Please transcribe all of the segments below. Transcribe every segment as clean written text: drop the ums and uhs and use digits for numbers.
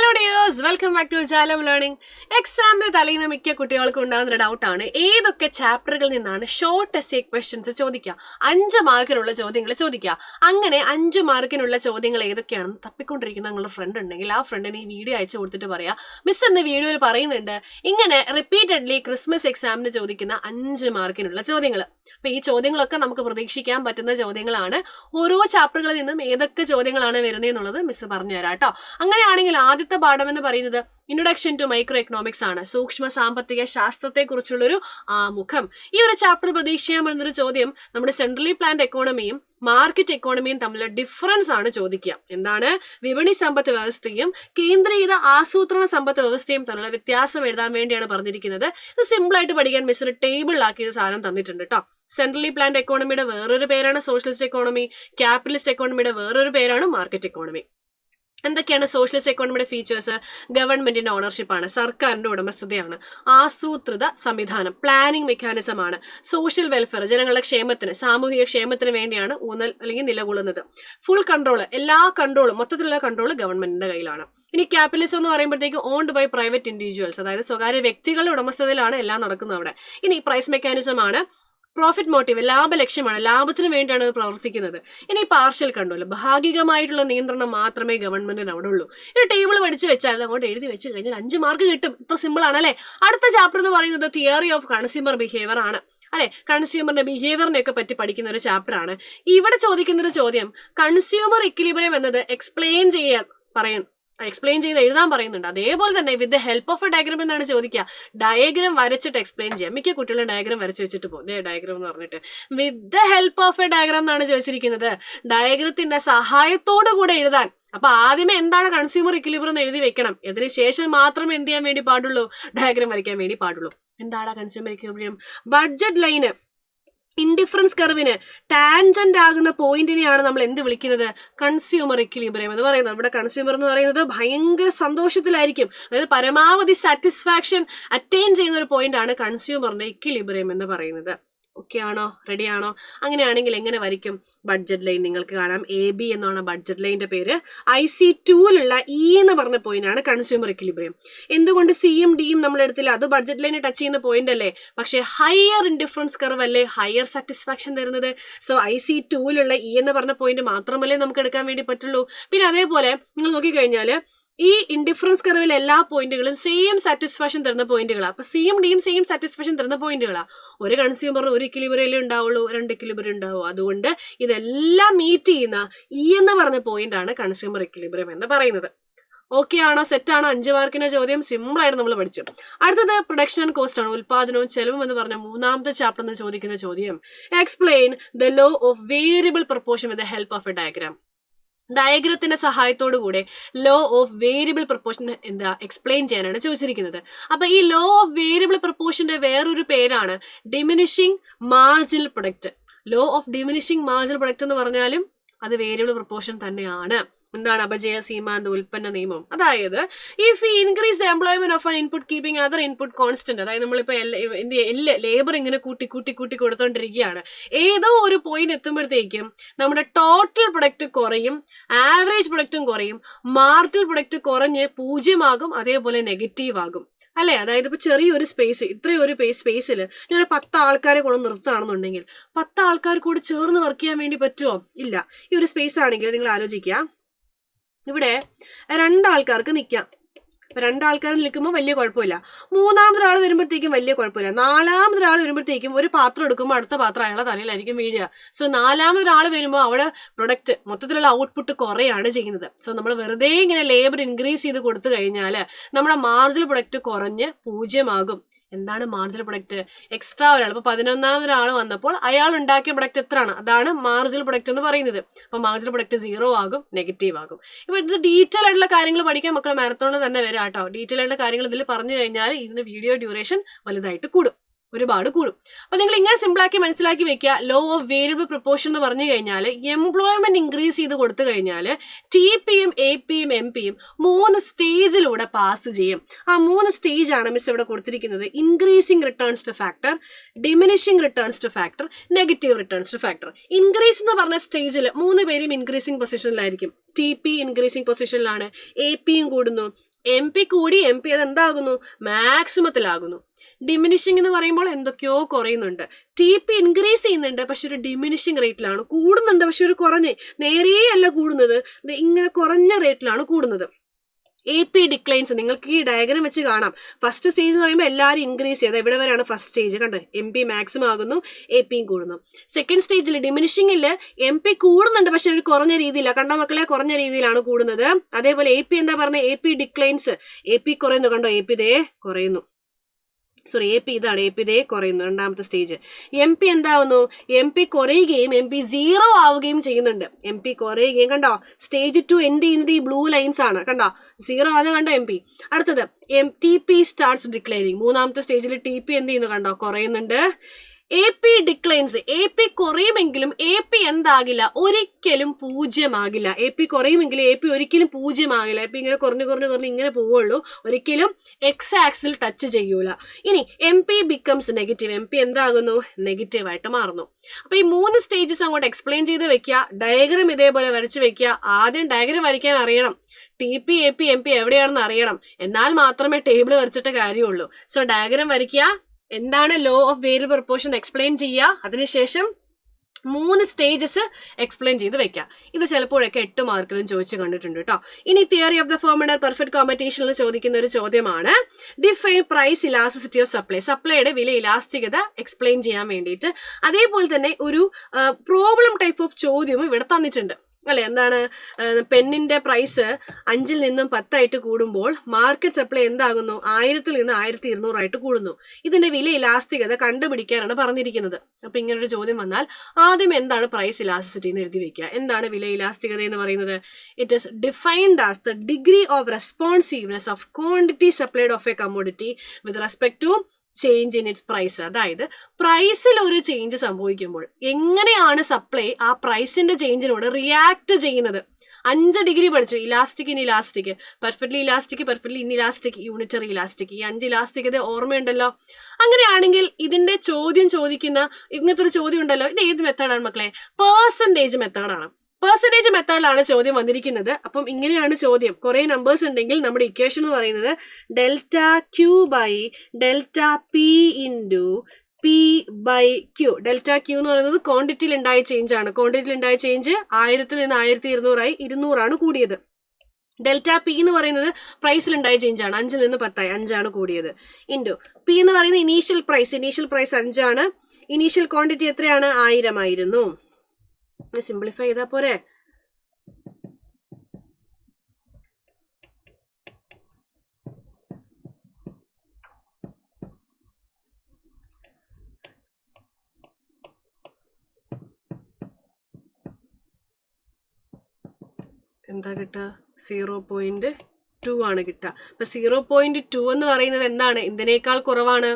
Hello dears, welcome back to Jalam learning. എക്സാമിന് തലേന്ന് മിക്ക കുട്ടികൾക്കും ഉണ്ടാകുന്ന ഡൗട്ടാണ് ഏതൊക്കെ ചാപ്റ്ററുകളിൽ നിന്നാണ് ഷോർട്ട് എസ്സേ ക്വസ്റ്റ്യൻസ് ചോദിക്കുക, 5 മാർക്കിനുള്ള ചോദ്യങ്ങൾ ചോദിക്കുക. അങ്ങനെ 5 മാർക്കിനുള്ള ചോദ്യങ്ങൾ ഏതൊക്കെയാണെന്ന് തപ്പിക്കൊണ്ടിരിക്കുന്ന നിങ്ങളുടെ ഫ്രണ്ട് ഉണ്ടെങ്കിൽ ആ ഫ്രണ്ടിന് ഈ വീഡിയോ അയച്ചു കൊടുത്തിട്ട് പറയാം, മിസ് എന്ന വീഡിയോയിൽ പറയുന്നുണ്ട് ഇങ്ങനെ റിപ്പീറ്റഡ്ലി ക്രിസ്മസ് എക്സാമിന് ചോദിക്കുന്ന 5 മാർക്കിനുള്ള ചോദ്യങ്ങൾ. അപ്പൊ ഈ ചോദ്യങ്ങളൊക്കെ നമുക്ക് പ്രതീക്ഷിക്കാൻ പറ്റുന്ന ചോദ്യങ്ങളാണ്. ഓരോ ചാപ്റ്ററുകളിൽ നിന്നും ഏതൊക്കെ ചോദ്യങ്ങളാണ് വരുന്നത് എന്നുള്ളത് മിസ് പറഞ്ഞു തരാം കേട്ടോ. അങ്ങനെയാണെങ്കിൽ ആദ്യത്തെ പാഠം എന്ന് പറയുന്നത് ഇൻട്രൊഡക്ഷൻ ടു മൈക്രോ എക്കണോമിക്സ് ആണ്. സൂക്ഷ്മ സാമ്പത്തിക ശാസ്ത്രത്തെ കുറിച്ചുള്ളൊരു ആമുഖം. ഈ ഒരു ചാപ്റ്റർ പ്രതീക്ഷിക്കാൻ പറ്റുന്നൊരു ചോദ്യം നമ്മുടെ സെൻട്രലി പ്ലാൻഡ് എക്കോണമിയും മാർക്കറ്റ് എക്കോണമിയും തമ്മിലുള്ള ഡിഫറൻസ് ആണ് ചോദിക്കുക. എന്താണ് വിപണി സമ്പത്ത് വ്യവസ്ഥയും കേന്ദ്രീകൃത ആസൂത്രണ സമ്പത്ത് വ്യവസ്ഥയും തമ്മിലുള്ള വ്യത്യാസം എഴുതാൻ വേണ്ടിയാണ് പറഞ്ഞിരിക്കുന്നത്. ഇത് സിമ്പിൾ ആയിട്ട് പഠിക്കാൻ മിസ്സിന് ടേബിളിലാക്കിയ സാധനം തന്നിട്ടുണ്ട് കേട്ടോ. സെൻട്രലി പ്ലാൻഡ് എക്കോണമിയുടെ വേറൊരു പേരാണ് സോഷ്യലിസ്റ്റ് എക്കോണമി, ക്യാപിറ്റലിസ്റ്റ് എക്കോണമിയുടെ വേറൊരു പേരാണ് മാർക്കറ്റ് എക്കോണമി. എന്തൊക്കെയാണ് സോഷ്യലിസ്റ്റ് എക്കോണമിയുടെ ഫീച്ചേഴ്സ്? ഗവൺമെന്റിന്റെ ഓണർഷിപ്പാണ്, സർക്കാരിന്റെ ഉടമസ്ഥതയാണ്, ആസൂത്രിത സംവിധാനം, പ്ലാനിംഗ് മെക്കാനിസം ആണ്, സോഷ്യൽ വെൽഫെയർ ജനങ്ങളുടെ ക്ഷേമത്തിന് സാമൂഹിക ക്ഷേമത്തിന് വേണ്ടിയാണ് ഊന്നൽ അല്ലെങ്കിൽ നിലകൊള്ളുന്നത്, ഫുൾ കൺട്രോൾ എല്ലാ കൺട്രോളും മൊത്തത്തിലുള്ള കൺട്രോൾ ഗവൺമെന്റിന്റെ കയ്യിലാണ്. ഇനി ക്യാപിറ്റലിസം എന്ന് പറയുമ്പോഴത്തേക്ക് ഓൺഡ് ബൈ പ്രൈവറ്റ് ഇൻഡിവിജ്വൽസ്, അതായത് സ്വകാര്യ വ്യക്തികളുടെ ഉടമസ്ഥതയിലാണ് എല്ലാം നടക്കുന്നത് അവിടെ. ഇനി പ്രൈസ് മെക്കാനിസം ആണ്, പ്രോഫിറ്റ് മോട്ടീവ് ലാഭലക്ഷ്യമാണ്, ലാഭത്തിന് വേണ്ടിയാണ് അത് പ്രവർത്തിക്കുന്നത്. ഇനി പാർഷ്യൽ കൺട്രോൾ ഭാഗികമായിട്ടുള്ള നിയന്ത്രണം മാത്രമേ ഗവൺമെന്റിന് അവിടെ ഉള്ളൂ. ഇനി ടേബിൾ പഠിച്ചു വെച്ചാൽ അങ്ങോട്ട് എഴുതി വെച്ച് കഴിഞ്ഞാൽ 5 മാർക്ക് കിട്ടും. ഇത്ര സിമ്പിൾ ആണല്ലേ. അടുത്ത ചാപ്റ്റർ എന്ന് പറയുന്നത് തിയറി ഓഫ് കൺസ്യൂമർ ബിഹേവിയർ ആണ് അല്ലെ. കൺസ്യൂമറിന്റെ ബിഹേവിയറിനെ ഒക്കെ പറ്റി പഠിക്കുന്ന ഒരു ചാപ്റ്റർ ആണ്. ഇവിടെ ചോദിക്കുന്ന ഒരു ചോദ്യം കൺസ്യൂമർ ഇക്വിലിബ്രിയം എന്നത് എക്സ്പ്ലെയിൻ ചെയ്ത് എഴുതാൻ പറയുന്നുണ്ട്. അതേപോലെ തന്നെ വിത്ത് the help of a diagram എന്നാണ് ചോദിക്കുക. ഡയഗ്രാം വരച്ചിട്ട് എക്സ്പ്ലെയിൻ ചെയ്യാം. മിക്ക കുട്ടികളും ഡയഗ്രാം വരച്ച് വെച്ചിട്ട് പോകും. ഡയഗ്രാം എന്ന് പറഞ്ഞിട്ട് വിത്ത് the help of a diagram എന്നാണ് ചോദിച്ചിരിക്കുന്നത്. ഡയഗ്രത്തിന്റെ സഹായത്തോടു കൂടെ എഴുതാൻ. അപ്പൊ ആദ്യമേ എന്താണ് കൺസ്യൂമർ ഇക്വിലിബ്രിയം എന്ന് എഴുതി വെക്കണം. ഇതിന് ശേഷം മാത്രമേ എന്ത് ചെയ്യാൻ വേണ്ടി പാടുള്ളൂ, ഡയഗ്രാം വരയ്ക്കാൻ വേണ്ടി പാടുള്ളൂ. എന്താണ് consumer equilibrium? Budget line indifference കർവിന് ടാൻജന്റ് ആകുന്ന പോയിന്റിനെയാണ് നമ്മൾ എന്ത് വിളിക്കുന്നത്? കൺസ്യൂമർ ഇക്വിലിബ്രിയം എന്ന് പറയുന്നത്. ഇവിടെ കൺസ്യൂമർ എന്ന് പറയുന്നത് ഭയങ്കര സന്തോഷത്തിലായിരിക്കും, അതായത് പരമാവധി സാറ്റിസ്ഫാക്ഷൻ അറ്റൈൻ ചെയ്യുന്ന ഒരു പോയിന്റ് ആണ് കൺസ്യൂമറിന്റെ ഇക്വിലിബ്രിയം എന്ന് പറയുന്നത്. ഓക്കെ ആണോ? റെഡി ആണോ? അങ്ങനെയാണെങ്കിൽ എങ്ങനെ വരയ്ക്കും? ബഡ്ജറ്റ് ലൈൻ നിങ്ങൾക്ക് കാണാം, AB എന്നാണ് ബഡ്ജറ്റ് ലൈനിന്റെ പേര്. IC2ലുള്ള E എന്ന് പറഞ്ഞ പോയിന്റ് ആണ് കൺസ്യൂമർ ഇക്വിലിബ്രിയം. എന്തുകൊണ്ട് സിയും ഡിയും നമ്മൾ എടുത്തില്ല? അത് ബഡ്ജറ്റ് ലൈനെ ടച്ച് ചെയ്യുന്ന പോയിന്റ് അല്ലേ. പക്ഷെ ഹയർ ഇൻഡിഫറൻസ് കർവ് അല്ലേ ഹയർ സാറ്റിസ്ഫാക്ഷൻ തരുന്നത്. സോ IC2ലുള്ള E എന്ന് പറഞ്ഞ പോയിന്റ് മാത്രമല്ലേ നമുക്ക് എടുക്കാൻ വേണ്ടി പറ്റുള്ളൂ. പിന്നെ അതേപോലെ നിങ്ങൾ നോക്കിക്കഴിഞ്ഞാല് ഈ ഇൻഡിഫറൻസ് കർവിൽ എല്ലാ പോയിന്റുകളും സെയിം സാറ്റിസ്ഫാക്ഷൻ തരുന്ന പോയിന്റുകളാണ്. അപ്പൊ സിയും ഡിയും സെയിം സാറ്റിസ്ഫാക്ഷൻ തരുന്ന പോയിന്റുകളാണ്. ഒരു കൺസ്യൂമർ ഒരു ഇക്വിലിബ്രിയം ഉണ്ടാവുള്ളൂ, 2 ഇക്വിലിബ്രിയം ഉണ്ടാവും. അതുകൊണ്ട് ഇതെല്ലാം മീറ്റ് ചെയ്യുന്ന E എന്ന് പറഞ്ഞ പോയിന്റ് ആണ് കൺസ്യൂമർ ഇക്വിലിബ്രിയം എന്ന് പറയുന്നത്. ഓക്കെ ആണോ? സെറ്റ് ആണോ? 5 മാർക്കിന്റെ ചോദ്യം സിമ്പിൾ ആയിട്ട് നമ്മൾ പഠിച്ചു. അടുത്തത് പ്രൊഡക്ഷൻ ആൻഡ് കോസ്റ്റ് ആണ്, ഉൽപാദനവും ചെലവും എന്ന് പറഞ്ഞ 3ാമത്തെ ചാപ്റ്റർ എന്ന് ചോദിക്കുന്ന ചോദ്യം explain the law of variable proportion with the help of a diagram. ഡയഗ്രത്തിന്റെ സഹായത്തോടു കൂടെ ലോ ഓഫ് വേരിയബിൾ പ്രൊപ്പോർഷൻ എന്താ എക്സ്പ്ലെയിൻ ചെയ്യാനാണ് ചോദിച്ചിരിക്കുന്നത്. അപ്പൊ ഈ ലോ ഓഫ് വേരിയബിൾ പ്രൊപ്പോർഷന്റെ വേറൊരു പേരാണ് diminishing marginal product. Law of diminishing marginal product എന്ന് പറഞ്ഞാലും അത് വേരിയബിൾ പ്രൊപ്പോർഷൻ തന്നെയാണ്. എന്താണ്? അപജയ സീമാന്ത ഉൽപ്പന്ന നിയമം. അതായത് if increase the employment of an input keeping other input constant, അതായത് നമ്മളിപ്പോ ലേബർ ഇങ്ങനെ കൂട്ടി കൊടുത്തോണ്ടിരിക്കുകയാണ്. ഏതോ ഒരു പോയിന്റ് എത്തുമ്പോഴത്തേക്കും നമ്മുടെ ടോട്ടൽ പ്രൊഡക്റ്റ് കുറയും, ആവറേജ് പ്രൊഡക്റ്റും കുറയും, മാർജിനൽ പ്രൊഡക്റ്റ് കുറഞ്ഞ് 0 അതേപോലെ നെഗറ്റീവ് ആകും അല്ലെ. അതായത് ഇപ്പൊ ചെറിയൊരു സ്പേസ്, ഇത്രയൊരു സ്പേസിൽ ഞാനൊരു 10 ആൾക്കാരെ കൊണ്ട് നിർത്തുകയാണെന്നുണ്ടെങ്കിൽ 10 ആൾക്കാർ കൂടി ചേർന്ന് വർക്ക് ചെയ്യാൻ വേണ്ടി പറ്റുമോ? ഇല്ല. ഈ ഒരു സ്പേസ് ആണെങ്കിൽ നിങ്ങൾ ആലോചിക്കുക, ഇവിടെ 2 ആൾക്കാർക്ക് നിൽക്കാം. 2 ആൾക്കാർ നിൽക്കുമ്പോൾ വലിയ കുഴപ്പമില്ല. 3ാമതൊരാൾ വരുമ്പോഴത്തേക്കും വലിയ കുഴപ്പമില്ല. 4ാമതൊരാൾ വരുമ്പോഴത്തേക്കും ഒരു പാത്രം എടുക്കുമ്പോൾ അടുത്ത പാത്രം അയാളെ തലയിലായിരിക്കും വീഴുക. സോ 4ാമതൊരാൾ വരുമ്പോൾ അവിടെ പ്രൊഡക്റ്റ് മൊത്തത്തിലുള്ള ഔട്ട്പുട്ട് കുറയാണ് ചെയ്യുന്നത്. സോ നമ്മൾ വെറുതെ ഇങ്ങനെ ലേബർ ഇൻക്രീസ് ചെയ്ത് കൊടുത്തു കഴിഞ്ഞാൽ നമ്മുടെ മാർജിനൽ പ്രൊഡക്റ്റ് കുറഞ്ഞ് 0 എന്താണ് മാർജിനൽ പ്രൊഡക്റ്റ്? എക്സ്ട്രാ ഒരാൾ, ഇപ്പൊ 11ാമതൊരാൾ വന്നപ്പോൾ അയാൾ ഉണ്ടാക്കിയ പ്രൊഡക്റ്റ് എത്രയാണ്? അതാണ് മാർജിനൽ പ്രൊഡക്റ്റ് എന്ന് പറയുന്നത്. അപ്പൊ മാർജിനൽ പ്രൊഡക്റ്റ് 0 ആകും, നെഗറ്റീവ് ആകും. ഇപ്പൊ ഇത് ഡീറ്റെയിൽ ആയിട്ടുള്ള കാര്യങ്ങൾ പഠിക്കാൻ മക്കളെ മാരത്തോണിൽ തന്നെ വരാം കേട്ടോ. ഡീറ്റെയിൽ ആയിട്ടുള്ള കാര്യങ്ങൾ ഇതിൽ പറഞ്ഞു കഴിഞ്ഞാൽ ഇതിന്റെ വീഡിയോ ഡ്യൂറേഷൻ വലുതായിട്ട് കൂടും, ഒരുപാട് കൂടും. അപ്പൊ നിങ്ങൾ ഇങ്ങനെ സിമ്പിളാക്കി മനസ്സിലാക്കി വെക്കുക. ലോ ഓഫ് വേരിയബിൾ പ്രൊപ്പോർഷൻ എന്ന് പറഞ്ഞു കഴിഞ്ഞാൽ എംപ്ലോയ്മെന്റ് ഇൻക്രീസ് ചെയ്ത് കൊടുത്തു കഴിഞ്ഞാൽ TPയും APയും MPയും 3 സ്റ്റേജിലൂടെ പാസ് ചെയ്യും. ആ 3 സ്റ്റേജ് ആണ് മിസ് ഇവിടെ കൊടുത്തിരിക്കുന്നത്. Increasing returns two factor, diminishing returns two factor, negative returns two factor. Increase എന്ന് പറഞ്ഞ സ്റ്റേജിൽ 3 പേരും ഇൻക്രീസിംഗ് പൊസിഷനിലായിരിക്കും. TP ഇൻക്രീസിങ് പൊസിഷനിലാണ്, AP കൂടുന്നു. MP കൂടി MP അത് എന്താകുന്നു, മാക്സിമത്തിലാകുന്നു. ഡിമിനിഷിംഗ് എന്ന് പറയുമ്പോൾ എന്തൊക്കെയോ കുറയുന്നുണ്ട്. TP ഇൻക്രീസ് ചെയ്യുന്നുണ്ട്, പക്ഷെ ഒരു ഡിമിനിഷിംഗ് റേറ്റിലാണ്. കൂടുന്നുണ്ട് പക്ഷെ ഒരു നേരേ അല്ല കൂടുന്നത്, ഇങ്ങനെ കുറഞ്ഞ റേറ്റിലാണ് കൂടുന്നത്. AP ഡിക്ലൈൻസ് നിങ്ങൾക്ക് ഈ ഡയഗ്രം വെച്ച് കാണാം. ഫസ്റ്റ് സ്റ്റേജ് എന്ന് പറയുമ്പോൾ എല്ലാവരും ഇൻക്രീസ് ചെയ്ത് എവിടെ വരെയാണ് ഫസ്റ്റ് സ്റ്റേജ് കണ്ടോ, MP മാക്സിമം ആകുന്നു, APയും കൂടുന്നു. സെക്കൻഡ് സ്റ്റേജിൽ ഡിമിനിഷിംഗിൽ MP കൂടുന്നുണ്ട് പക്ഷെ ഒരു കുറഞ്ഞ രീതിയിലാണ്, കണ്ടോ മക്കളെ, കുറഞ്ഞ രീതിയിലാണ് കൂടുന്നത്. അതേപോലെ AP എന്താ പറഞ്ഞത്, AP ഡിക്ലൈൻസ്, AP കുറയുന്നു, കണ്ടോ AP ദേ കുറയുന്നു. AP ഇതാണ്, AP ദേ കുറയുന്നു. രണ്ടാമത്തെ സ്റ്റേജ് MP എന്താവുന്നു, MP കുറയുകയും MP 0 ആവുകയും ചെയ്യുന്നുണ്ട്. MP കുറയുകയും, കണ്ടോ സ്റ്റേജ് 2 എൻഡ് ചെയ്യുന്നത് ഈ ബ്ലൂ ലൈൻസ് ആണ്, കണ്ടോ 0 ആണ്, കണ്ടോ MP. അടുത്തത് TP സ്റ്റാർട്ട്സ് ഡിക്ലൈനിങ്. മൂന്നാമത്തെ സ്റ്റേജിൽ TP എന്ത് ചെയ്യുന്നു, കണ്ടോ കുറയുന്നുണ്ട്. AP ഡിക്ലൈൻസ്, AP കുറയുമെങ്കിലും AP എന്താകില്ല, ഒരിക്കലും 0 ആകില്ല. AP കുറയുമെങ്കിലും AP ഒരിക്കലും 0 ആകില്ല. AP ഇങ്ങനെ കുറഞ്ഞ് ഇങ്ങനെ പോവുള്ളൂ, ഒരിക്കലും എക്സ് ആക്സിൽ ടച്ച് ചെയ്യൂല. ഇനി MP ബിക്കംസ് നെഗറ്റീവ്, MP എന്താകുന്നു, നെഗറ്റീവ് ആയിട്ട് മാറുന്നു. അപ്പൊ ഈ 3 സ്റ്റേജസ് അങ്ങോട്ട് എക്സ്പ്ലെയിൻ ചെയ്ത് വെക്കുക. ഡയഗ്രം ഇതേപോലെ വരച്ച് വെക്കുക. ആദ്യം ഡയഗ്രം വരയ്ക്കാൻ അറിയണം, TP AP MP എവിടെയാണെന്ന് അറിയണം, എന്നാൽ മാത്രമേ ടേബിൾ വരച്ചിട്ട് കാര്യമുള്ളൂ. സോ ഡയഗ്രം വരയ്ക്കുക, എന്താണ് law of variable proportion explain ചെയ്യുക, അതിനുശേഷം 3 സ്റ്റേജസ് എക്സ്പ്ലെയിൻ ചെയ്ത് വെക്കാം. ഇത് ചിലപ്പോഴൊക്കെ 8 മാർക്കിലും ചോദിച്ചു കണ്ടിട്ടുണ്ട് കേട്ടോ. ഇനി theory of the firm under perfect കോമ്പറ്റീഷനിൽ ചോദിക്കുന്ന ഒരു ചോദ്യമാണ്, define price elasticity of supply. സപ്ലൈയുടെ വില ഇലാസ്തികത എക്സ്പ്ലെയിൻ ചെയ്യാൻ വേണ്ടിയിട്ട്. അതേപോലെ തന്നെ ഒരു പ്രോബ്ലം ടൈപ്പ് ഓഫ് ചോദ്യവും ഇവിടെ തന്നിട്ടുണ്ട് അല്ലെ. എന്താണ്, പെന്നിന്റെ പ്രൈസ് 5 നിന്നും 10 ആയിട്ട് കൂടുമ്പോൾ മാർക്കറ്റ് സപ്ലൈ എന്താകുന്നു, 1000 നിന്ന് 1200 ആയിട്ട് കൂടുന്നു. ഇതിന്റെ വില ഇലാസ്തികത കണ്ടുപിടിക്കാനാണ് പറഞ്ഞിരിക്കുന്നത്. അപ്പൊ ഇങ്ങനൊരു ചോദ്യം വന്നാൽ ആദ്യം എന്താണ് പ്രൈസ് ഇലാസ്റ്റിസിറ്റി എന്ന് എഴുതി വെക്കുക. എന്താണ് വില ഇലാസ്തികത എന്ന് പറയുന്നത്, it is defined as the degree of responsiveness of quantity supplied of a commodity with respect to change in its price. അതായത് പ്രൈസിൽ ഒരു ചേഞ്ച് സംഭവിക്കുമ്പോൾ എങ്ങനെയാണ് സപ്ലൈ ആ പ്രൈസിന്റെ ചേഞ്ചിനോട് റിയാക്ട് ചെയ്യുന്നത്. 5 ഡിഗ്രി പഠിച്ചു, elastic in elastic, perfectly elastic, perfectly in elastic, unitary elastic, ഈ 5 elastic ഓർമ്മയുണ്ടല്ലോ. അങ്ങനെയാണെങ്കിൽ ഇതിന്റെ ചോദ്യം ചോദിക്കുന്ന ഇങ്ങനത്തെ ഒരു ചോദ്യം ഉണ്ടല്ലോ, ഇത് ഏത് മെത്തേഡാണ് മക്കളെ, പെർസെൻറ്റേജ് മെത്തേഡാണ്. പെർസെൻറ്റേജ് മെത്തേഡിലാണ് ചോദ്യം വന്നിരിക്കുന്നത്. അപ്പം ഇങ്ങനെയാണ് ചോദ്യം. കുറെ നമ്പേഴ്സ് ഉണ്ടെങ്കിൽ നമ്മുടെ ഇക്വേഷൻ എന്ന് പറയുന്നത് delta Q by delta P into P by Q. Delta Q എന്ന് പറയുന്നത് ക്വാണ്ടിറ്റിയിൽ ഉണ്ടായ ചേഞ്ച് ആണ്. ക്വാണ്ടിറ്റിയിൽ ഉണ്ടായ ചേഞ്ച് 1000 നിന്ന് 1200 ആയി, 200 ആണ് കൂടിയത്. ഡെൽറ്റ P എന്ന് പറയുന്നത് പ്രൈസിൽ ഉണ്ടായ ചേഞ്ച് ആണ്. 5 നിന്ന് 10 ആയി, 5 ആണ് കൂടിയത്. ഇൻറ്റു P എന്ന് പറയുന്നത് ഇനീഷ്യൽ പ്രൈസ് 5 ആണ്. ഇനീഷ്യൽ ക്വാണ്ടിറ്റി എത്രയാണ്, 1000 ആയിരുന്നു. സിംപ്ലിഫൈ ചെയ്താ പോരെ. എന്താ കിട്ടുക, 0.2 ആണ് കിട്ടുക. അപ്പൊ 0.2 എന്ന് പറയുന്നത് എന്താണ്, എന്തിനേക്കാൾ കുറവാണ്,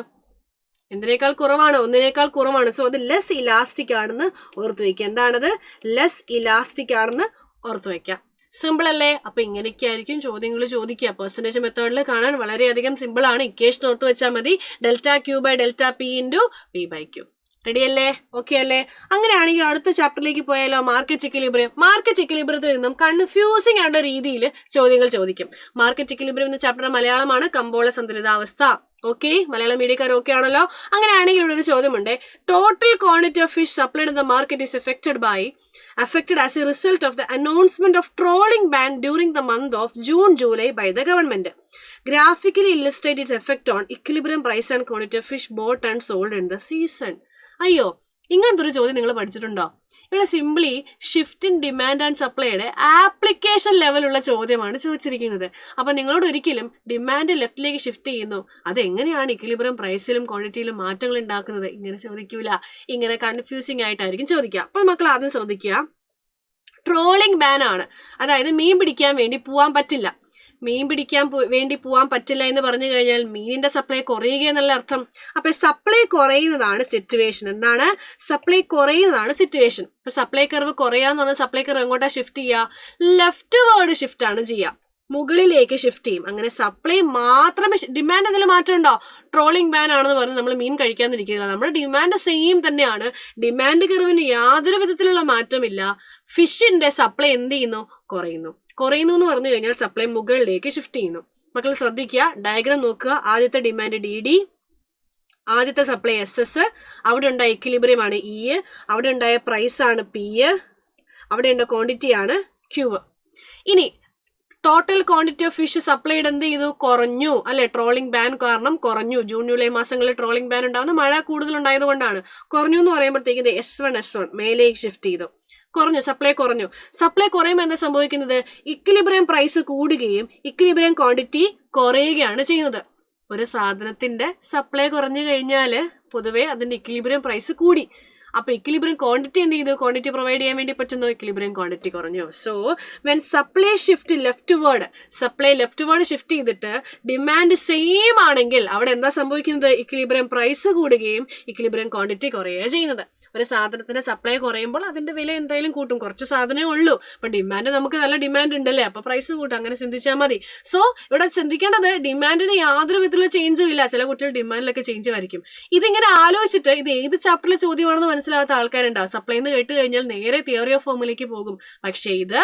ഒന്നിനേക്കാൾ കുറവാണ്. സോ അത് ലെസ് ഇലാസ്റ്റിക് ആണെന്ന് ഓർത്തു വയ്ക്കുക. എന്താണത്, ലെസ് ഇലാസ്റ്റിക് ആണെന്ന് ഓർത്തു വയ്ക്കാം. സിമ്പിൾ അല്ലേ. അപ്പൊ ഇങ്ങനെയൊക്കെ ആയിരിക്കും ചോദ്യങ്ങൾ ചോദിക്കുക. പെർസെന്റേജ് മെത്തേഡിൽ കാണാൻ വളരെയധികം സിമ്പിൾ ആണ്. ഇക്വേഷൻ ഓർത്ത് വെച്ചാൽ മതി, delta Q by delta P into P by Q. Ready അല്ലേ, ഓക്കെ അല്ലേ. അങ്ങനെയാണെങ്കിൽ അടുത്ത ചാപ്റ്ററിലേക്ക് പോയാലോ, മാർക്കറ്റ് ഇക്വിലിബ്രിയം. മാർക്കറ്റ് ഇക്വിലിബ്രിയത്തിൽ നിന്നും കൺഫ്യൂസിംഗ് ആയിട്ടുള്ള രീതിയിൽ ചോദ്യങ്ങൾ ചോദിക്കും. മാർക്കറ്റ് ഇക്വിലിബ്രിയം എന്ന ചാപ്റ്റർ മലയാളമാണ്, കമ്പോള സന്തുലിതാവസ്ഥ. ഓക്കെ, മലയാളം മീഡിയക്കാർ ഓക്കെ ആണല്ലോ. അങ്ങനെയാണെങ്കിൽ ഇവിടെ ഒരു ചോദ്യമുണ്ട്, total quantity of fish supplied in the market is affected as a result of the announcement of trolling ban during the month of June-July by the government. Graphically illustrate its effect on equilibrium price and quantity of fish bought and sold in the season. അയ്യോ, ഇങ്ങനത്തെ ഒരു ചോദ്യം നിങ്ങൾ പഠിച്ചിട്ടുണ്ടോ? ഇവിടെ simply shift in demand and സപ്ലൈയുടെ application ലെവലുള്ള ചോദ്യമാണ് ചോദിച്ചിരിക്കുന്നത്. അപ്പൊ നിങ്ങളോട് ഒരിക്കലും ഡിമാൻഡ് ലെഫ്റ്റിലേക്ക് ഷിഫ്റ്റ് ചെയ്യുന്നു, അതെങ്ങനെയാണ് ഇക്വിലിബ്രിയം പ്രൈസിലും ക്വാണ്ടിറ്റിയിലും മാറ്റങ്ങൾ ഉണ്ടാക്കുന്നത്, ഇങ്ങനെ ചോദിക്കൂല. ഇങ്ങനെ കൺഫ്യൂസിംഗ് ആയിട്ടായിരിക്കും ചോദിക്കുക. അപ്പൊ മക്കൾ ആദ്യം ശ്രദ്ധിക്കുക, ട്രോളിംഗ് ബാൻ ആണ്. അതായത് മീൻ പിടിക്കാൻ വേണ്ടി പോവാൻ പറ്റില്ല. എന്ന് പറഞ്ഞു കഴിഞ്ഞാൽ മീനിന്റെ സപ്ലൈ കുറയുക എന്നുള്ള അർത്ഥം. അപ്പൊ സപ്ലൈ കുറയുന്നതാണ് സിറ്റുവേഷൻ. എന്താണ്, സപ്ലൈ കുറയുന്നതാണ് സിറ്റുവേഷൻ. ഇപ്പൊ സപ്ലൈ കർവ് കുറയാന്ന് പറഞ്ഞാൽ സപ്ലൈ കർവ് എങ്ങോട്ടാ ഷിഫ്റ്റ് ചെയ്യുക, ലെഫ്റ്റ് വേർഡ് ഷിഫ്റ്റ് ആണ് ചെയ്യുക. മുകളിലേക്ക് ഷിഫ്റ്റ് ചെയ്യും. അങ്ങനെ സപ്ലൈ മാത്രമേ, ഡിമാൻഡ് എന്തെങ്കിലും മാറ്റം ഉണ്ടോ? ട്രോളിംഗ് ബാൻ ആണെന്ന് പറഞ്ഞ് നമ്മൾ മീൻ കഴിക്കാതിരിക്കുക. നമ്മുടെ ഡിമാൻഡ് സെയിം തന്നെയാണ്. ഡിമാൻഡ് കർവിന് യാതൊരു വിധത്തിലുള്ള മാറ്റമില്ല. ഫിഷിന്റെ സപ്ലൈ എന്ത് ചെയ്യുന്നു? കുറയുന്നു എന്ന് പറഞ്ഞു കഴിഞ്ഞാൽ സപ്ലൈ മുകളിലേക്ക് ഷിഫ്റ്റ് ചെയ്യുന്നു. മക്കൾ ശ്രദ്ധിക്കുക, ഡയഗ്രാം നോക്കുക. ആദ്യത്തെ ഡിമാൻഡ് DD, ആദ്യത്തെ സപ്ലൈ SS, അവിടെ ഉണ്ടായ ഇക്വിലിബ്രിയം ആണ് E, അവിടെ ഉണ്ടായ പ്രൈസ് ആണ് P, അവിടെ ഉണ്ട ക്വാണ്ടിറ്റി ആണ് Q. ഇനി total quantity of fish supplied എന്ത് ചെയ്തു? കുറഞ്ഞു അല്ലെ? ട്രോളിംഗ് ബാൻ കാരണം കുറഞ്ഞു. ജൂൺ ജൂലൈ മാസങ്ങളിൽ ട്രോളിംഗ് ബാൻ ഉണ്ടാവുന്ന മഴ കൂടുതൽ ഉണ്ടായത് കൊണ്ടാണ്. കുറഞ്ഞു എന്ന് പറയുമ്പോഴത്തേക്ക് ഇത് S1 മേലേക്ക് ഷിഫ്റ്റ് ചെയ്തു. കുറഞ്ഞു, സപ്ലൈ കുറഞ്ഞു. സപ്ലൈ കുറയുമ്പോൾ എന്താ സംഭവിക്കുന്നത്? ഇക്വിലിബ്രിയം പ്രൈസ് കൂടുകയും ഇക്വിലിബ്രിയം ക്വാണ്ടിറ്റി കുറയുകയാണ് ചെയ്യുന്നത്. ഒരു സാധനത്തിന്റെ സപ്ലൈ കുറഞ്ഞു കഴിഞ്ഞാല് പൊതുവെ അതിന്റെ ഇക്വിലിബ്രിയം പ്രൈസ് കൂടി. അപ്പൊ ഇക്വിലിബ്രിയം ക്വാണ്ടിറ്റി എന്ത് ചെയ്തു? ക്വാണ്ടിറ്റി പ്രൊവൈഡ് ചെയ്യാൻ വേണ്ടി പറ്റുന്നു, ഇക്വിലിബ്രിയം ക്വാണ്ടിറ്റി കുറഞ്ഞു. So when supply shift left word shift ചെയ്തിട്ട് ഡിമാൻഡ് സെയിം ആണെങ്കിൽ അവിടെ എന്താ സംഭവിക്കുന്നത്? ഇക്വിലിബ്രിയം പ്രൈസ് കൂടുകയും ഇക്വിലിബ്രിയം ക്വാണ്ടിറ്റി കുറയുകയാണ് ചെയ്യുന്നത്. ഒരു സാധനത്തിന്റെ സപ്ലൈ കുറയുമ്പോൾ അതിന്റെ വില എന്തായാലും കൂട്ടും. കുറച്ച് സാധനമേ ഉള്ളൂ, അപ്പൊ ഡിമാൻഡ് നമുക്ക് നല്ല ഡിമാൻഡ് ഉണ്ടല്ലേ, അപ്പൊ പ്രൈസ് കൂട്ടും. അങ്ങനെ ചിന്തിച്ചാൽ മതി. സോ ഇവിടെ ചിന്തിക്കേണ്ടത് ഡിമാൻഡിന് യാതൊരു വിധത്തിലുള്ള ചേഞ്ചും ഇല്ല. ചില കുട്ടികൾ ഡിമാൻഡിലൊക്കെ ചേഞ്ച് വരയ്ക്കും. ഇതിങ്ങനെ ആലോചിച്ചിട്ട് ഇത് ഏത് ചാപ്റ്ററിലെ ചോദ്യമാണെന്ന് മനസ്സിലാത്ത ആൾക്കാരുണ്ടാവും. സപ്ലൈ എന്ന് കേട്ട് കഴിഞ്ഞാൽ നേരെ തിയറി ഓഫ് ഫോമിലേക്ക് പോകും. പക്ഷേ ഇത്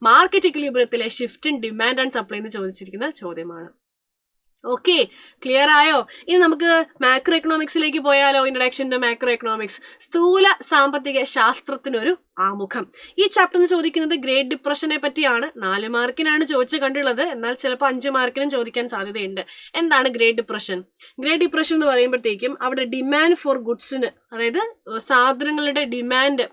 മാർക്കറ്റ് ഇക്വിലിബ്രിയത്തിലെ shift in demand and supply എന്ന് ചോദിച്ചിരിക്കുന്ന ചോദ്യമാണ്. ഓക്കെ, ക്ലിയർ ആയോ? ഇനി നമുക്ക് മാക്രോ എക്കണോമിക്സിലേക്ക് പോയാലോ? ഇൻട്രൊഡക്ഷൻ ടു മാക്രോ എക്കണോമിക്സ്, സ്ഥൂല സാമ്പത്തിക ശാസ്ത്രത്തിനൊരു ആമുഖം. ഈ ചാപ്റ്റർ ചോദിക്കുന്നത് ഗ്രേറ്റ് ഡിപ്രഷനെ പറ്റിയാണ്. 4 മാർക്കിനാണ് ചോദിച്ചു കണ്ടുള്ളത്, എന്നാൽ ചിലപ്പോൾ 5 മാർക്കിനും ചോദിക്കാൻ സാധ്യതയുണ്ട്. എന്താണ് ഗ്രേറ്റ് ഡിപ്രഷൻ? ഗ്രേറ്റ് ഡിപ്രഷൻ എന്ന് പറയുമ്പോഴത്തേക്കും അവിടെ ഡിമാൻഡ് ഫോർ ഗുഡ്സിന്, അതായത് സാധനങ്ങളുടെ ഡിമാൻഡ്,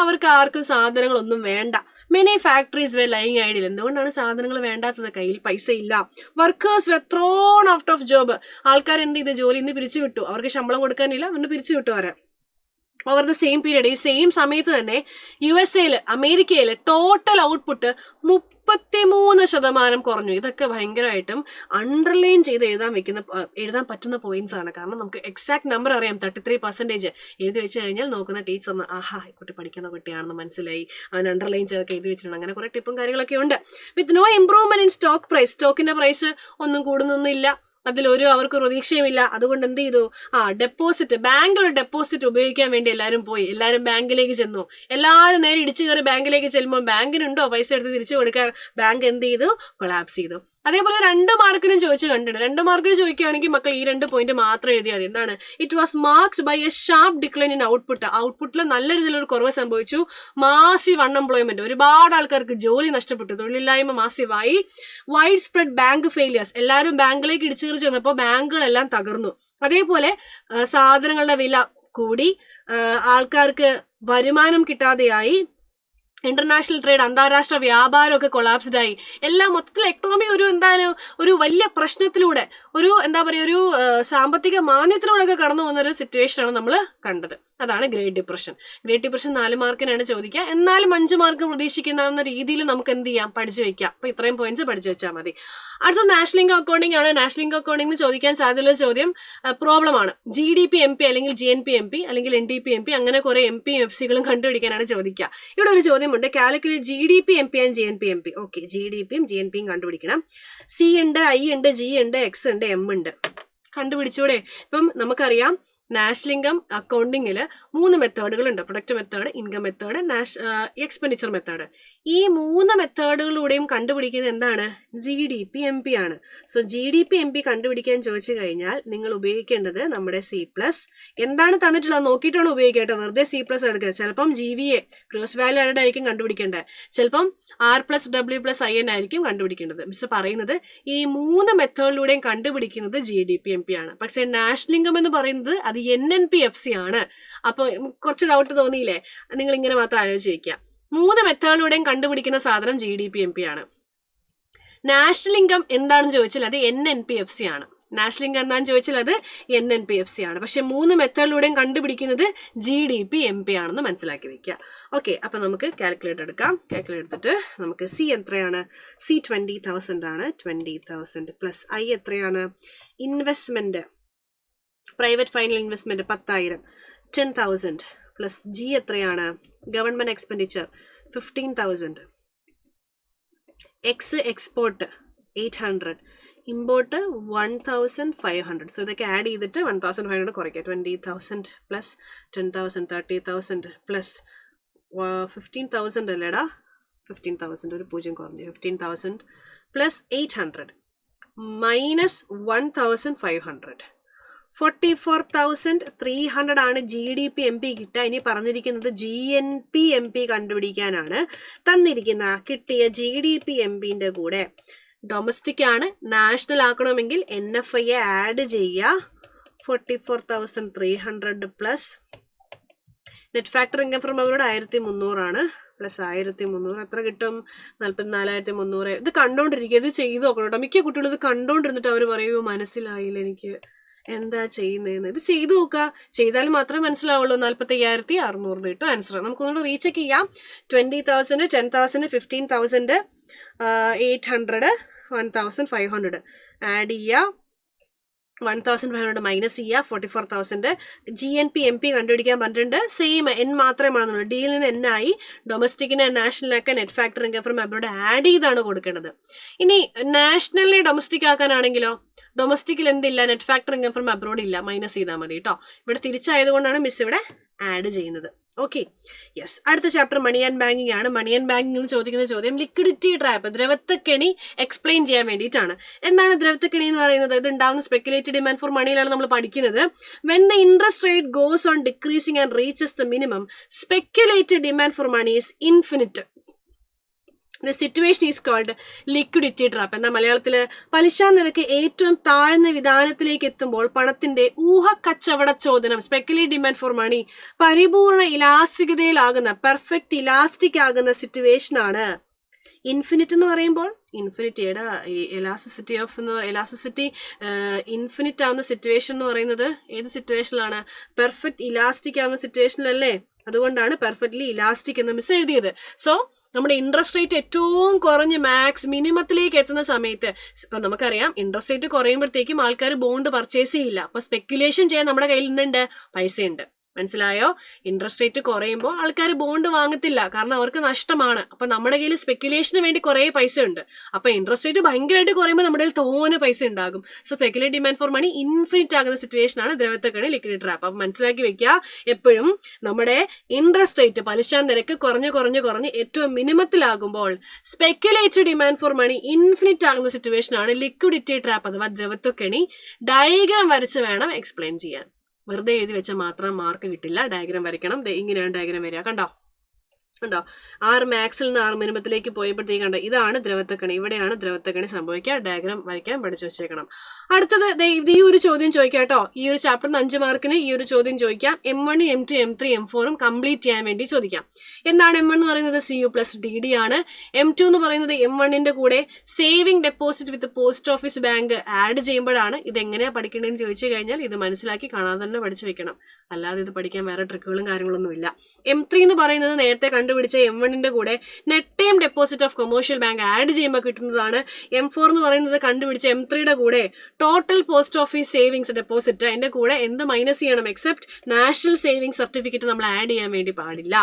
അവർക്ക് ആർക്കും സാധനങ്ങളൊന്നും വേണ്ട. മെനി ഫാക്ടറീസ് വെ ലൈങ് ഐഡിയൽ. എന്തുകൊണ്ടാണ് സാധനങ്ങൾ വേണ്ടാത്തത്? കയ്യിൽ പൈസ ഇല്ല. വർക്കേഴ്സ് വെ ത്രോൺ ഔട്ട് ഓഫ് ജോബ്. ആൾക്കാർ എന്ത് ചെയ്ത്? ജോലി ഇന്ന് പിരിച്ചു വിട്ടു. അവർക്ക് ശമ്പളം കൊടുക്കാനില്ല, അവന് പിരിച്ചു വിട്ടു അവരെ. ഓവർ ദ സെയിം പീരീഡ്, ഈ സെയിം സമയത്ത് തന്നെ USA അമേരിക്കയില് ടോട്ടൽ ഔട്ട്പുട്ട് 33% കുറഞ്ഞു. ഇതൊക്കെ ഭയങ്കരമായിട്ടും അണ്ടർലൈൻ ചെയ്ത് എഴുതാൻ പറ്റുന്ന പോയിന്റ്സ് ആണ്. കാരണം നമുക്ക് എക്സാക്ട് നമ്പർ അറിയാം. 33% എഴുതി വെച്ച് കഴിഞ്ഞാൽ നോക്കുന്ന ടീച്ചറിന് ആഹാ, കുട്ടി പഠിക്കുന്ന കുട്ടിയാണെന്ന് മനസ്സിലായി, അവൻ അണ്ടർലൈൻ ചെയ്തൊക്കെ എഴുതി വെച്ചിട്ടുണ്ട്. അങ്ങനെ കുറെ ടിപ്പും കാര്യങ്ങളൊക്കെ ഉണ്ട്. With no improvement in stock price. സ്റ്റോക്കിന്റെ പ്രൈസ് ഒന്നും കൂടുന്നൊന്നുമില്ല, അതിലൊരു അവർക്ക് പ്രതീക്ഷയുമില്ല. അതുകൊണ്ട് എന്ത് ചെയ്തു? ഡെപ്പോസിറ്റ്, ബാങ്കിലുള്ള ഡെപ്പോസിറ്റ് ഉപയോഗിക്കാൻ വേണ്ടി എല്ലാവരും പോയി. എല്ലാവരും ബാങ്കിലേക്ക് ചെന്നു. എല്ലാവരും നേരെ ഇടിച്ചു കയറി ബാങ്കിലേക്ക് ചെല്ലുമ്പോൾ ബാങ്കിനുണ്ടോ പൈസ എടുത്ത് തിരിച്ചു കൊടുക്കാൻ? ബാങ്ക് എന്ത് ചെയ്തു? കൊളാപ്സ് ചെയ്തു. അതേപോലെ 2 മാർക്കിനും ചോദിച്ചു കണ്ടിട്ടുണ്ട്. 2 മാർക്കിന് ചോദിക്കുകയാണെങ്കിൽ മക്കൾ ഈ 2 പോയിന്റ് മാത്രം എഴുതിയാൽ മതി. എന്താണ്? It was marked by a sharp decline in output. ഔട്ട്പുട്ടിൽ നല്ല രീതിയിലൊരു കുറവ് സംഭവിച്ചു. മാസീവ് അൺഎംപ്ലോയ്മെന്റ്, ഒരുപാട് ആൾക്കാർക്ക് ജോലി നഷ്ടപ്പെട്ടു, തൊഴിലില്ലായ്മ മാസീവായി. വൈഡ് സ്പ്രെഡ് ബാങ്ക് ഫെയിലിയേഴ്സ്, എല്ലാവരും ബാങ്കിലേക്ക് ഇടിച്ചു കയറി ചെന്നപ്പോൾ ബാങ്കുകളെല്ലാം തകർന്നു. അതേപോലെ സാധനങ്ങളുടെ വില കൂടി, ആൾക്കാർക്ക് വരുമാനം കിട്ടാതെയായി. ഇന്റർനാഷണൽ ട്രേഡ്, അന്താരാഷ്ട്ര വ്യാപാരമൊക്കെ കൊളാപ്സ്ഡ് ആയി. എല്ലാം മൊത്തത്തിൽ എക്കണോമി ഒരു വലിയ പ്രശ്നത്തിലൂടെ, ഒരു സാമ്പത്തിക മാന്ദ്യത്തിലൂടെ ഒക്കെ കടന്നു പോകുന്ന ഒരു സിറ്റുവേഷൻ ആണ് നമ്മൾ കണ്ടത്. അതാണ് ഗ്രേറ്റ് ഡിപ്രഷൻ. ഗ്രേറ്റ് ഡിപ്രഷൻ 4 മാർക്കിനാണ് ചോദിക്കുക. എന്നാലും 5 മാർക്ക് പ്രതീക്ഷിക്കുന്ന രീതിയിൽ നമുക്ക് എന്ത് ചെയ്യാം? പഠിച്ചു വെക്കാം. അപ്പൊ ഇത്രയും പോയിന്റ്സ് പഠിച്ചു വെച്ചാൽ മതി. അടുത്ത നാഷണൽ ഇൻകം അക്കൗണ്ടിംഗ് ആണ്. നാഷണൽ ഇൻകം അക്കൗണ്ടിംഗ് ചോദിക്കാൻ സാധ്യതയുള്ള ചോദ്യം പ്രോബ്ലം ആണ്. GDP MP അല്ലെങ്കിൽ GNP MP അല്ലെങ്കിൽ NDP MP, അങ്ങനെ കുറെ MP FCകളും കണ്ടുപിടിക്കാനാണ് ചോദിക്കുക. ഇവിടെ ഒരു ചോദ്യം ഉണ്ട്, calculate GDP MP and GNP MP. Okay, GDPയും GNPയും കണ്ടുപിടിക്കണം. C ഉണ്ട്, I ഉണ്ട്, G ഉണ്ട്, X ഉണ്ട്, M ഉണ്ട്. കണ്ടുപിടിച്ചൂടെ? ഇപ്പം നമുക്കറിയാം നാഷണൽ ഇൻകം അക്കൗണ്ടിങ്ങില് 3 മെത്തേഡുകളുണ്ട്. Product method, income method, expenditure method. ഈ 3 മെത്തേഡുകളിലൂടെയും കണ്ടുപിടിക്കുന്നത് എന്താണ്? GDP MP ആണ്. സോ GDP MP കണ്ടുപിടിക്കാൻ ചോദിച്ചു കഴിഞ്ഞാൽ നിങ്ങൾ ഉപയോഗിക്കേണ്ടത് നമ്മുടെ C+. എന്താണ് തന്നിട്ടുള്ളത് നോക്കിയിട്ടാണ് ഉപയോഗിക്കേണ്ടത്. വെറുതെ C+ എടുക്കുക. ചിലപ്പം GVA, ഗ്രോസ് വാല്യൂ ആഡ് ആയിരിക്കും കണ്ടുപിടിക്കേണ്ടത്. ചിലപ്പം R+W+IN ആയിരിക്കും കണ്ടുപിടിക്കേണ്ടത്. മിസ് പറയുന്നത് ഈ 3 മെത്തേഡിലൂടെയും കണ്ടുപിടിക്കുന്നത് GDP MP ആണ്. പക്ഷെ നാഷണൽ ഇൻകം എന്ന് പറയുന്നത് അത് NNP FC ആണ്. അപ്പൊ കുറച്ച് ഡൗട്ട് തോന്നിയില്ലേ? നിങ്ങൾ ഇങ്ങനെ മാത്രം ആലോചിച്ച് വെക്കുക. 3 മെത്തേഡിലൂടെയും കണ്ടുപിടിക്കുന്ന സാധനം GDP MP ആണ്. നാഷണൽ ഇൻകം എന്താണെന്ന് ചോദിച്ചാൽ അത് NNP FC ആണ്. നാഷണൽ ഇൻകം എന്താണെന്ന് ചോദിച്ചാൽ അത് NNP FC ആണ്. പക്ഷെ 3 മെത്തേഡിലൂടെയും കണ്ടുപിടിക്കുന്നത് GDP MP ആണെന്ന് മനസ്സിലാക്കി വെക്കുക. ഓക്കെ, അപ്പൊ നമുക്ക് കാൽക്കുലേറ്റർ എടുക്കാം. കാൽക്കുലേറ്റർ എടുത്തിട്ട് നമുക്ക് C എത്രയാണ്? C 20,000 ആണ്. 20,000 പ്ലസ് I എത്രയാണ്? Investment, private final investment 10,000, 10,000 plus G എത്രയാണ്? Government expenditure 15,000. X export 800. Import 1500. So ഇതൊക്കെ ആഡ് ചെയ്തിട്ട് 1500 കുറയ്ക്കുക. 20,000 പ്ലസ് 10,000, 30,000 പ്ലസ് 15,000 അല്ലേടാ, 15,000 ഒരു 0 കുറഞ്ഞു, 15,000 പ്ലസ് 800 മൈനസ് 1,500. 44,300 ആണ് GDP MP കിട്ടുക. ഇനി പറഞ്ഞിരിക്കുന്നത് GNP MP കണ്ടുപിടിക്കാനാണ്. തന്നിരിക്കുന്ന കിട്ടിയ GDP MPന്റെ കൂടെ ഡൊമസ്റ്റിക് ആണ്, നാഷണൽ ആക്കണമെങ്കിൽ NFI ആഡ് ചെയ്യുക. 44,300 plus net factor income from അവരോട് 1,300 ആണ്. പ്ലസ് 1,300 എത്ര കിട്ടും? 44,300. ഇത് കണ്ടോണ്ടിരിക്കുക, ഇത് ചെയ്ത് നോക്കണം കേട്ടോ. മിക്ക കുട്ടികളും ഇത് കണ്ടോണ്ടിരുന്നിട്ട് അവർ പറയുമോ മനസ്സിലായില്ല എനിക്ക് എന്താ ചെയ്യുന്നതെന്ന്. ഇത് ചെയ്തു നോക്കുക, ചെയ്താൽ മാത്രമേ മനസ്സിലാവുള്ളൂ. 45,600 കിട്ടും ആൻസർ. നമുക്കൊന്നുകൂടെ റീചെക്ക് ചെയ്യാം. 20,000, 10,000, 15,000, 800, 1,500 ആഡ് ചെയ്യുക. 1,500 മൈനസ് ചെയ്യുക. 44,000. GNP MP കണ്ടുപിടിക്കാൻ പറഞ്ഞിട്ടുണ്ട്. സെയിം N മാത്രമാണെന്നുള്ളൂ. ഡിയിൽ നിന്ന് N ആയി. ഡൊമസ്റ്റിക്കിനെ നാഷണലിനൊക്കെ net factor income from abroad add ചെയ്താണ് കൊടുക്കേണ്ടത്. ഇനി നാഷണലിനെ ഡൊമസ്റ്റിക് ആക്കാനാണെങ്കിലോ, ഡൊമസ്റ്റിക്കിൽ എന്തില്ല, net factor income from abroad ഇല്ല, മൈനസ് ചെയ്താൽ മതി കേട്ടോ. ഇവിടെ തിരിച്ചായതുകൊണ്ടാണ് മിസ് ഇവിടെ ആഡ് ചെയ്യുന്നത്. Okay, yes. അടുത്ത ചാപ്റ്റർ മണി ആൻഡ് ബാങ്കിങ് ആണ്. മണി ആൻഡ് ബാങ്കിങ് ചോദിക്കുന്ന ചോദ്യം ലിക്വിഡിറ്റി ട്രാപ്പ്, ദ്രവത്വക്കെണി എക്സ്പ്ലെയിൻ ചെയ്യാൻ വേണ്ടിയിട്ടാണ്. എന്താണ് ദ്രവത്വക്കെണി എന്ന് പറയുന്നത്? ഇത് ഉണ്ടാകുന്ന സ്പെക്കുലേറ്റഡ് ഡിമാൻഡ് ഫോർ മണിയിലാണ് നമ്മൾ പഠിക്കുന്നത്. When the interest rate goes on decreasing and reaches the minimum, speculated demand for money is infinite. The situation is called liquidity trap. എന്താ മലയാളത്തിൽ? പലിശ നിരക്ക് ഏറ്റവും താഴ്ന്ന വിധാനത്തിലേക്ക് എത്തുമ്പോൾ പണത്തിന്റെ ഊഹക്കച്ചവട ചോദനം, സ്പെക്കുലേറ്റഡ് ഡിമാൻഡ് ഫോർ മണി, പരിപൂർണ ഇലാസ്തികതയിലാകുന്ന, പെർഫെക്റ്റ് ഇലാസ്റ്റിക് ആകുന്ന സിറ്റുവേഷൻ ആണ്. ഇൻഫിനിറ്റ് എന്ന് പറയുമ്പോൾ ഇൻഫിനിറ്റിയുടെ എലാസ്റ്റിസിറ്റി ഇൻഫിനിറ്റ് ആവുന്ന സിറ്റുവേഷൻ എന്ന് പറയുന്നത് ഏത് സിറ്റുവേഷനിലാണ്? പെർഫെക്റ്റ് ഇലാസ്റ്റിക് ആവുന്ന സിറ്റുവേഷനിലല്ലേ? അതുകൊണ്ടാണ് പെർഫെക്റ്റ്ലി ഇലാസ്റ്റിക് എന്ന് മിസ് എഴുതിയത്. സോ നമ്മുടെ ഇൻട്രസ്റ്റ് റേറ്റ് ഏറ്റവും കുറഞ്ഞ് മിനിമത്തിലേക്ക് എത്തുന്ന സമയത്ത്, ഇപ്പൊ നമുക്കറിയാം ഇൻട്രസ്റ്റ് റേറ്റ് കുറയുമ്പോഴത്തേക്കും ആൾക്കാർ ബോണ്ട് പർച്ചേസ് ചെയ്യില്ല. അപ്പൊ സ്പെക്കുലേഷൻ ചെയ്യാൻ നമ്മുടെ കയ്യിൽ നിന്നുണ്ട്, പൈസയുണ്ട്. മനസ്സിലായോ? ഇൻട്രസ്റ്റ് റേറ്റ് കുറയുമ്പോൾ ആൾക്കാർ ബോണ്ട് വാങ്ങത്തില്ല, കാരണം അവർക്ക് നഷ്ടമാണ്. അപ്പൊ നമ്മുടെ കയ്യിൽ സ്പെക്കുലേഷന് വേണ്ടി കുറെ പൈസ ഉണ്ട്. അപ്പൊ ഇൻട്രസ്റ്റ് റേറ്റ് ഭയങ്കരമായിട്ട് കുറയുമ്പോൾ നമ്മുടെ കയ്യിൽ തോനെ പൈസ ഉണ്ടാകും. So speculated demand for money infinite ആകുന്ന സിറ്റുവേഷൻ ആണ് ദ്രവത്വക്കെണി, ലിക്വിഡിറ്റി ട്രാപ്പ്. അപ്പൊ മനസ്സിലാക്കി വെക്കുക, എപ്പോഴും നമ്മുടെ ഇൻട്രസ്റ്റ് റേറ്റ്, പലിശ നിരക്ക് കുറഞ്ഞ് ഏറ്റവും മിനിമത്തിലാകുമ്പോൾ സ്പെക്കുലേറ്റഡ് ഡിമാൻഡ് ഫോർ മണി ഇൻഫിനിറ്റ് ആകുന്ന സിറ്റുവേഷൻ ആണ് ലിക്വിഡിറ്റി ട്രാപ്പ് അഥവാ ദ്രവത്വക്കെണി. ഡയഗ്രാം വരച്ച് വേണം എക്സ്പ്ലെയിൻ ചെയ്യാൻ. വെറുതെ എഴുതി വെച്ചാൽ മാത്രം മാർക്ക് കിട്ടില്ല, ഡയഗ്രാം വരയ്ക്കണം. ഇങ്ങനെയാണ് ഡയഗ്രാം വരിക. കണ്ടോ 6 മാക്സിൽ നിന്ന് 6 മിനിമത്തിലേക്ക് പോയപ്പോഴത്തേക്ക് കണ്ടോ, ഇതാണ് ദ്രവത്വക്കെണി, ഇവിടെയാണ് ദ്രവത്വക്കെണി സംഭവിക്കുക. ഡയഗ്രാം വരയ്ക്കാൻ പഠിച്ചു വെച്ചേക്കണം. അടുത്തത് ഈ ഒരു ചോദ്യം ചോദിക്കാം കേട്ടോ. ഈ ഒരു ചാപ്റ്ററിന് 5 മാർക്കിന് ഈ ഒരു ചോദ്യം ചോദിക്കാം. M1, M2, M3, M4 complete ചെയ്യാൻ വേണ്ടി ചോദിക്കാം. എന്താണ് M1 എന്ന് പറയുന്നത്? CU പ്ലസ് DD ആണ്. M2 എന്ന് പറയുന്നത് M1ന്റെ കൂടെ saving deposit with post office bank add ചെയ്യുമ്പോഴാണ്. ഇതെങ്ങനെയാ പഠിക്കേണ്ടതെന്ന് ചോദിച്ചു കഴിഞ്ഞാൽ ഇത് മനസ്സിലാക്കി കാണാതെ തന്നെ പഠിച്ചു വെക്കണം, അല്ലാതെ ഇത് പഠിക്കാൻ വേറെ ട്രിക്കുകളും കാര്യങ്ങളൊന്നും ഇല്ല. M3 എന്ന് പറയുന്നത് നേരത്തെ കണ്ടുപിടിച്ച M1ന്റെ കൂടെ net time deposit of commercial bank add ചെയ്യുമ്പോൾ കിട്ടുന്നതാണ്. M4 എന്ന് പറയുന്നത് കണ്ടുപിടിച്ച M3യുടെ കൂടെ total post office savings deposit, അതിന്റെ കൂടെ എന്ത് മൈനസ് ചെയ്യണം? എക്സെപ്റ്റ് നാഷണൽ സേവിംഗ് സർട്ടിഫിക്കറ്റ് നമ്മൾ ആഡ് ചെയ്യാൻ വേണ്ടി പാടില്ല.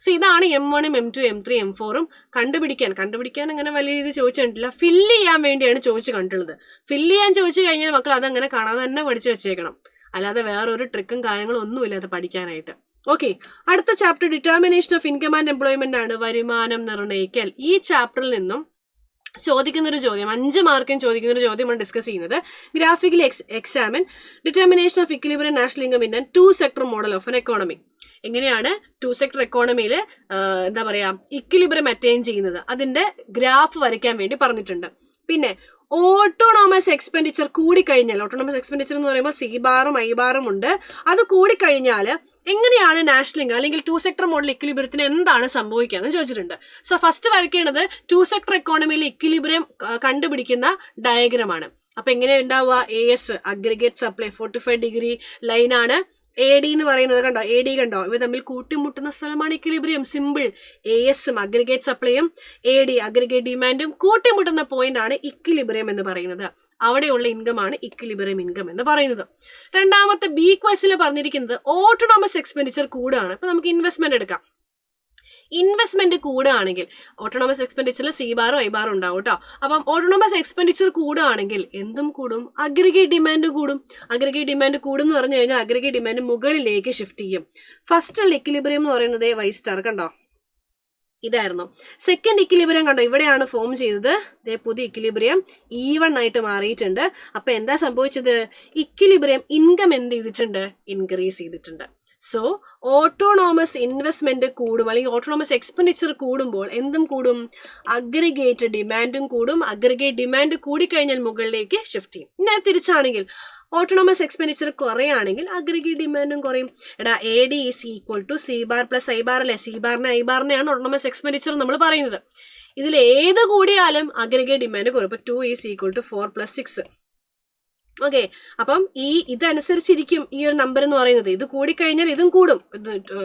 സോ ഇതാണ് M1, M2, M3, M4 കണ്ടുപിടിക്കാൻ അങ്ങനെ വലിയ രീതിയിൽ ചോദിച്ചു കണ്ടിട്ടില്ല. ഫില്ല് ചെയ്യാൻ വേണ്ടിയാണ് ചോദിച്ചു കണ്ടുള്ളത്. ഫില്ല് ചെയ്യാൻ ചോദിച്ചു കഴിഞ്ഞാൽ മക്കൾ അതങ്ങനെ കാണാതെ തന്നെ പഠിച്ചു വെച്ചേക്കണം, അല്ലാതെ വേറൊരു ട്രിക്കും കാര്യങ്ങളും ഒന്നുമില്ല അത് പഠിക്കാനായിട്ട്. ഓക്കെ, അടുത്ത chapter determination of income and employment ആണ്, വരുമാനം നിർണ്ണയിക്കൽ. ഈ ചാപ്റ്ററിൽ നിന്നും ചോദിക്കുന്നൊരു ചോദ്യം, 5 മാർക്കിന് ചോദിക്കുന്നൊരു ചോദ്യമാണ് ഡിസ്കസ് ചെയ്യുന്നത്. Graphically examine determination of equilibrium national income in 2 sector model of N economy. എങ്ങനെയാണ് 2 സെക്ടർ എക്കോണമിയിൽ എന്താ പറയാ ഇക്വിലിബ്രിയം അറ്റൈൻ ചെയ്യുന്നത്, അതിന്റെ ഗ്രാഫ് വരയ്ക്കാൻ വേണ്ടി പറഞ്ഞിട്ടുണ്ട്. പിന്നെ ഓട്ടോണോമസ് എക്സ്പെൻഡിച്ചർ കൂടിക്കഴിഞ്ഞാൽ, ഓട്ടോണോമസ് എക്സ്പെൻഡിച്ചർ എന്ന് പറയുമ്പോൾ C ബാറും I ബാറും ഉണ്ട്, അത് കൂടിക്കഴിഞ്ഞാൽ എങ്ങനെയാണ് നാഷണൽ ഇൻകം അല്ലെങ്കിൽ 2 സെക്ടർ മോഡൽ ഇക്വിലിബ്രിയത്തിന് എന്താണ് സംഭവിക്കുക എന്ന് ചോദിച്ചിട്ടുണ്ട്. സോ ഫസ്റ്റ് വരയ്ക്കേണ്ടത് 2 സെക്ടർ എക്കോണമിയിൽ ഇക്വിലിബ്രിയം കണ്ടുപിടിക്കുന്ന ഡയഗ്രമാണ്. അപ്പൊ എങ്ങനെയാ ഉണ്ടാവുക? AS അഗ്രിഗേറ്റ് സപ്ലൈ 45 ഡിഗ്രി ലൈനാണ്. AD എന്ന് പറയുന്നത് കണ്ടോ, AD കണ്ടോ, ഇവ തമ്മിൽ കൂട്ടിമുട്ടുന്ന സ്ഥലമാണ് ഇക്വിലിബ്രിയം. സിമ്പിൾ. ASഉം അഗ്രിഗേറ്റ് സപ്ലൈയും AD അഗ്രിഗേറ്റ് ഡിമാൻഡും കൂട്ടിമുട്ടുന്ന പോയിന്റ് ആണ് ഇക്വിലിബ്രിയം എന്ന് പറയുന്നത്. അവിടെയുള്ള ഇൻകം ആണ് ഇക്വിലിബ്രിയം ഇൻകം എന്ന് പറയുന്നത്. രണ്ടാമത്തെ B ക്വസ്റ്റിൽ പറഞ്ഞിരിക്കുന്നത് ഓട്ടോണോമസ് എക്സ്പെൻഡിച്ചർ കൂടുകയാണ്. ഇപ്പൊ നമുക്ക് ഇൻവെസ്റ്റ്മെന്റ് എടുക്കാം. ഇൻവെസ്റ്റ്മെന്റ് കൂടുകയാണെങ്കിൽ ഓട്ടോണമസ് എക്സ്പെൻഡിച്ചറിൽ സി ബാറും ഐ ബാറും ഉണ്ടാവും കേട്ടോ. അപ്പം ഓട്ടോണമസ് എക്സ്പെൻഡിച്ചർ കൂടുകയാണെങ്കിൽ എന്തും കൂടും, അഗ്രിഗേറ്റ് ഡിമാൻഡ് കൂടും. അഗ്രിഗേറ്റ് ഡിമാൻഡ് കൂടും എന്ന് പറഞ്ഞു കഴിഞ്ഞാൽ അഗ്രിഗേറ്റ് ഡിമാൻഡ് മുകളിലേക്ക് ഷിഫ്റ്റ് ചെയ്യും. ഫസ്റ്റ് ഇക്വിലിബ്രിയം എന്ന് പറയുന്നത് വൈ സ്റ്റാർ കണ്ടോ, ഇതായിരുന്നു. സെക്കൻഡ് ഇക്വിലിബ്രിയം കണ്ടോ, ഇവിടെയാണ് ഫോം ചെയ്തത്. പുതിയ ഇക്വിലിബ്രിയം ഈവൺ ആയിട്ട് മാറിയിട്ടുണ്ട്. അപ്പൊ എന്താ സംഭവിച്ചത്, ഇക്വിലിബ്രിയം ഇൻകം എന്ത് ചെയ്തിട്ടുണ്ട്, ഇൻക്രീസ് ചെയ്തിട്ടുണ്ട്. സോ ഓട്ടോണോമസ് ഇൻവെസ്റ്റ്മെന്റ് കൂടും അല്ലെങ്കിൽ ഓട്ടോണോമസ് എക്സ്പെൻഡിച്ചർ കൂടുമ്പോൾ എന്തും കൂടും, അഗ്രിഗേറ്റ് ഡിമാൻഡും കൂടും. അഗ്രിഗേറ്റ് ഡിമാൻഡ് കൂടിക്കഴിഞ്ഞാൽ മുകളിലേക്ക് ഷിഫ്റ്റ് ചെയ്യും. ഇനി തിരിച്ചാണെങ്കിൽ ഓട്ടോണമസ് എക്സ്പെൻഡിച്ചർ കുറയാണെങ്കിൽ അഗ്രിഗേറ്റ് ഡിമാൻഡും കുറയും. എടാ AD is equal to C bar plus I bar അല്ലേ, സി ബാറിനെ ഐ ബാറിനെയാണ് ഓട്ടോണമസ് എക്സ്പെൻഡിച്ചർ നമ്മൾ പറയുന്നത്. ഇതിൽ ഏത് കൂടിയാലും അഗ്രിഗേറ്റ് ഡിമാൻഡ് കുറയും. ഇപ്പൊ 2 ഈസ് ഈക്വൽ ടു 4 + 6. ഓക്കെ, അപ്പം ഇതനുസരിച്ചിരിക്കും ഈ ഒരു നമ്പർ എന്ന് പറയുന്നത്. ഇത് കൂടിക്കഴിഞ്ഞാൽ ഇതും കൂടും.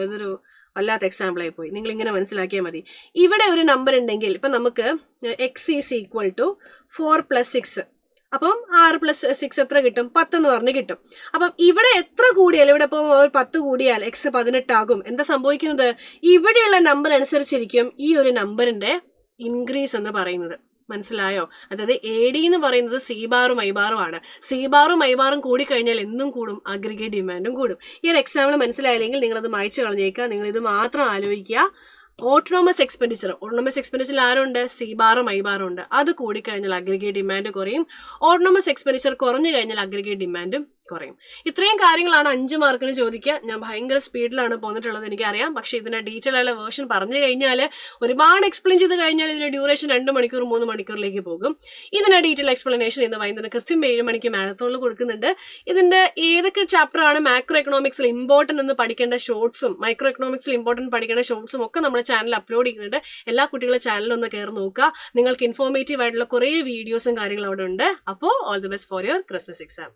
ഇതൊരു വല്ലാത്ത എക്സാമ്പിൾ ആയി പോയി, നിങ്ങൾ ഇങ്ങനെ മനസ്സിലാക്കിയാൽ മതി. ഇവിടെ ഒരു നമ്പർ ഉണ്ടെങ്കിൽ ഇപ്പൊ നമുക്ക് x ഈസ് ഈക്വൽ ടു 4 + 6, അപ്പം 6 + 6 എത്ര കിട്ടും, 10 എന്ന് പറഞ്ഞ് കിട്ടും. അപ്പം ഇവിടെ എത്ര കൂടിയാൽ, ഇവിടെ ഇപ്പോൾ 10 കൂടിയാൽ x 18 ആകും. എന്താ സംഭവിക്കുന്നത്, ഇവിടെയുള്ള നമ്പർ അനുസരിച്ചിരിക്കും ഈ ഒരു നമ്പറിന്റെ ഇൻക്രീസ് എന്ന് പറയുന്നത്. മനസ്സിലായോ? അതായത് AD എന്ന് പറയുന്നത് സി ബാറും ഐ ബാറും ആണ്. സി ബാറും ഐ ബാറും കൂടിക്കഴിഞ്ഞാൽ എന്തും കൂടും, അഗ്രിഗേറ്റ് ഡിമാൻഡും കൂടും. ഈ ഒരു എക്സാമ്പിൾ മനസ്സിലായില്ലെങ്കിൽ നിങ്ങളത് മായ്ച്ചു കളഞ്ഞേക്കുക. നിങ്ങൾ ഇത് മാത്രം ആലോചിക്കുക. ഓട്ടോണമസ് എക്സ്പെൻഡിച്ചറിൽ ആരുണ്ട്, സി ബാറും ഐ ബാറും ഉണ്ട്. അത് കൂടിക്കഴിഞ്ഞാൽ അഗ്രിഗേറ്റ് ഡിമാൻഡ് കുറയും. ഓട്ടോണമസ് എക്സ്പെൻഡിച്ചർ കുറഞ്ഞു കഴിഞ്ഞാൽ അഗ്രിഗേറ്റ് ഡിമാൻഡും കുറയും. ഇത്രയും കാര്യങ്ങളാണ് 5 മാർക്കിന് ചോദിക്കുക. ഞാൻ ഭയങ്കര സ്പീഡിലാണ് പോന്നിട്ടുള്ളത്, എനിക്കറിയാം. പക്ഷെ ഇതിന്റെ ഡീറ്റെയിൽ ആയുള്ള വേർഷൻ പറഞ്ഞു കഴിഞ്ഞാൽ ഒരുപാട് എക്സ്പ്ലെയിൻ ചെയ്ത് കഴിഞ്ഞാൽ ഇതിന്റെ ഡ്യൂറേഷൻ 2 മണിക്കൂർ 3 മണിക്കൂറിലേക്ക് പോകും. ഇതിന്റെ ഡീറ്റെയിൽ എക്സ്പ്ലനേഷൻ ഇന്ന് വൈകുന്നേരം കൃത്യം 7 മണിക്ക് മാരത്തോണിൽ കൊടുക്കുന്നുണ്ട്. ഇതിന്റെ ഏതൊക്കെ ചാപ്റ്റർ ആണ് മാക്രോ എക്കണോമിക്സിൽ ഇമ്പോർട്ടന്റ് എന്ന് പഠിക്കേണ്ട ഷോർട്സും മൈക്രോ എക്കണോമിക്സിൽ ഇമ്പോർട്ടന്റ് പഠിക്കേണ്ട ഷോർട്സും ഒക്കെ നമ്മുടെ ചാനൽ അപ്ലോഡ് ചെയ്യുന്നുണ്ട്. എല്ലാ കുട്ടികളും ചാനലൊന്ന് കയറി നോക്കുക. നിങ്ങൾക്ക് ഇൻഫോർമേറ്റീവ് ആയിട്ടുള്ള കുറേ വീഡിയോസും കാര്യങ്ങളും അവിടെ ഉണ്ട്. അപ്പോൾ all the best for your Christmas exam.